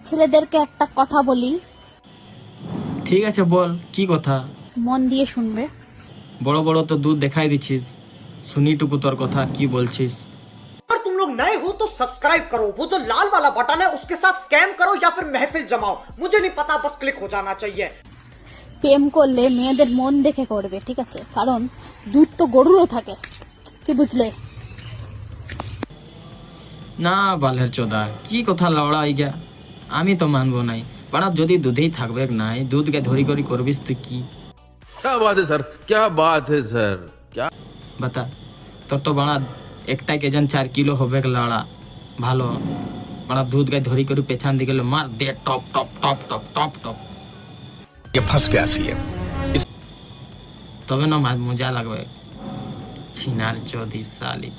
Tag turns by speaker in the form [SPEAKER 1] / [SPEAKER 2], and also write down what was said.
[SPEAKER 1] ছেলেদেরকে একটা কথা বলি,
[SPEAKER 2] ঠিক আছে বল, কি কথা?
[SPEAKER 1] মন দিয়ে শুনবে।
[SPEAKER 2] বড় বড় তো দুধ দেখাই দিছিস, শুনিটুকু তোর কথা কি বলছিস।
[SPEAKER 3] अगर तुम लोग नए हो तो सब्सक्राइब करो, वो जो लाल वाला बटन है उसके साथ स्कैम करो या फिर महफिल जमाओ, मुझे नहीं पता, बस क्लिक हो जाना चाहिए।
[SPEAKER 1] প্রেম করলে মেয়েদের মন দেখে করবে, ঠিক আছে? কারণ দুধ তো গরুরও থাকে, কি বুঝলে?
[SPEAKER 2] না বালের চোদা, কি কথা লড়া আইগা, আমি তো মানবো নাই। বাড়া যদি দুধেই থাকবে নাই, দুধকে ধরি করি করবিস তুই কি?
[SPEAKER 4] क्या बात है सर, क्या बात है सर, क्या
[SPEAKER 2] বাতা, তোর তো বাড়া একটাই কেজন 4 কিলো হবে লড়া, ভালো। বাড়া দুধ গায়ে ধরি করে পেছান দিকে মার দে, টপ টপ টপ টপ টপ টপ,
[SPEAKER 5] ये फंस गया सी है।
[SPEAKER 2] তবে না মজা লাগবে। ছিনার চোদি শালি।